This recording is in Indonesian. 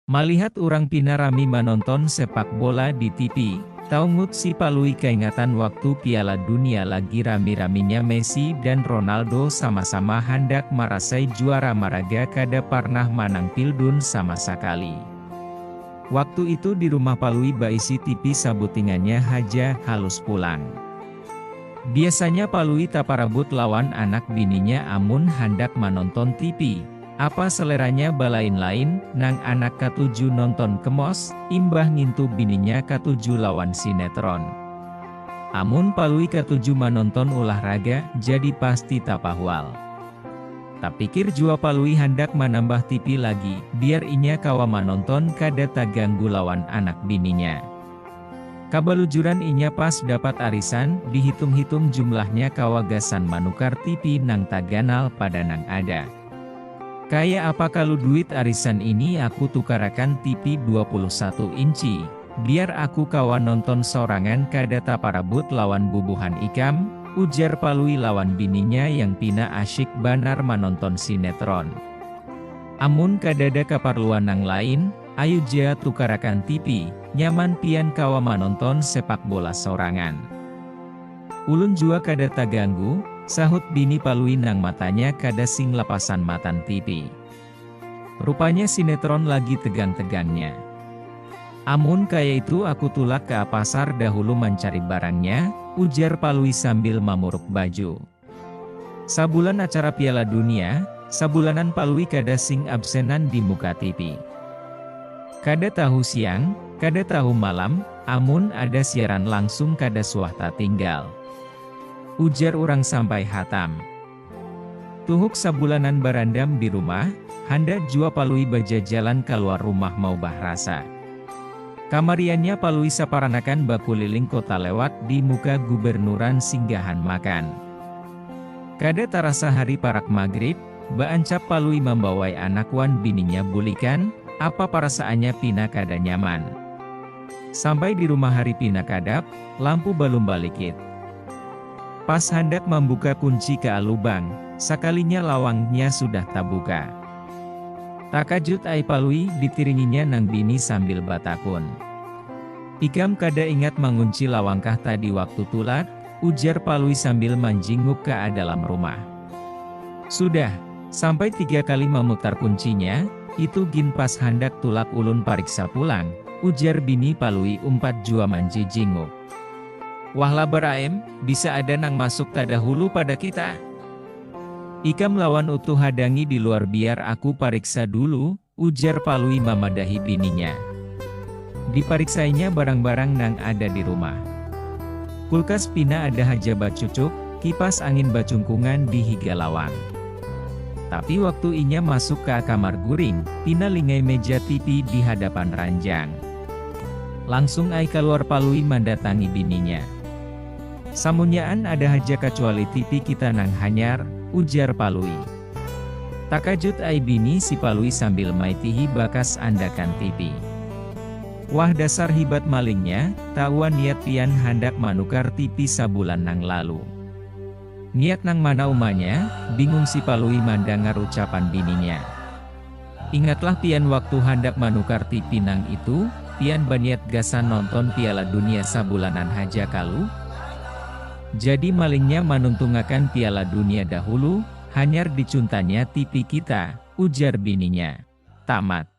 Malihat orang pina rami menonton sepak bola di TV, taungut si palui keingatan waktu Piala Dunia lagi rami-raminya Messi dan Ronaldo sama-sama hendak merasai juara maraga kada pernah manang pildun sama sekali. Waktu itu di rumah palui baisi TV sabutingannya haja halus pulang. Biasanya palui taparabut lawan anak bininya amun hendak menonton TV. Apa seleranya balain lain, nang anak katuju nonton kemos, imbah ngintu bininya katuju lawan sinetron. Amun palui katuju menonton olahraga, jadi pasti tapahwal. Tak pikir jua palui hendak menambah TV lagi, biar inya kawa menonton kada taganggu lawan anak bininya. Kabalujuran inya pas dapat arisan, dihitung-hitung jumlahnya kawa gasan manukar TV nang taganal pada nang ada. Kayak apa kalau duit arisan ini aku tukarakan TV 21 inci, biar aku kawan nonton sorangan kada taparabut lawan bubuhan ikam, ujar palui lawan bininya yang pina asyik banar menonton sinetron. Amun kadada kaparluan nang lain, ayo ja tukarakan TV, nyaman pian kawa menonton sepak bola sorangan. Ulun jua kada taganggu, sahut bini palui nang matanya kada sing lepasan matan TV. Rupanya sinetron lagi tegang-tegangnya. Amun kaya itu aku tulak ke pasar dahulu mencari barangnya, ujar palui sambil memuruk baju. Sabulan acara Piala Dunia, sabulanan palui kada sing absenan di muka TV. Kada tahu siang, kada tahu malam, amun ada siaran langsung kada suahta tinggal. Ujar orang sampai hatam. Tuhuk sabulanan barandam di rumah, hendak jua palui baja jalan keluar rumah mau bahrasa. Kamariannya palui saparanakan bakuliling kota lewat di muka gubernuran singgahan makan. Kada tarasa hari parak maghrib, baancap palui membawai anak wan bininya bulikan, apa perasaannya pina kada nyaman. Sampai di rumah hari pina kadap, lampu belum balikit. Pas hendak membuka kunci ke lubang, sakalinya lawangnya sudah tabuka. Takajut ai palui ditiringinya nang bini sambil batakun. Ikam kada ingat mengunci lawangkah tadi waktu tulat, ujar palui sambil menjinguk ke dalam rumah. Sudah, sampai 3 kali memutar kuncinya, itu gin pas hendak tulak ulun pariksa pulang, ujar bini palui umpat jua menjinguk. Wah labar aem, bisa ada nang masuk tadahulu pada kita. Ikam lawan utuh hadangi di luar biar aku pariksa dulu, ujar palui memadahi bininya. Dipariksainya barang-barang nang ada di rumah. Kulkas pina ada haja bacucuk, kipas angin bacungkungan di higa lawang. Tapi waktu inya masuk ke kamar guring, pina lingai meja TV di hadapan ranjang. Langsung ai keluar palui mendatangi bininya. Samunyaan ada haja kecuali TV kita nang hanyar, ujar palui. Takajut ai bini si palui sambil maitihi bakas andakan TV. Wah dasar hibat malingnya, tawan niat pian hendak manukar TV sabulan nang lalu. Niat nang mana umanya, bingung si palui mandangar ucapan bininya. Ingatlah pian waktu hendak manukar TV nang itu, pian baniat gasan nonton Piala Dunia sabulanan haja kalu. Jadi malingnya menuntungakan Piala Dunia dahulu, hanyar dicuntanya TV kita, ujar bininya. Tamat.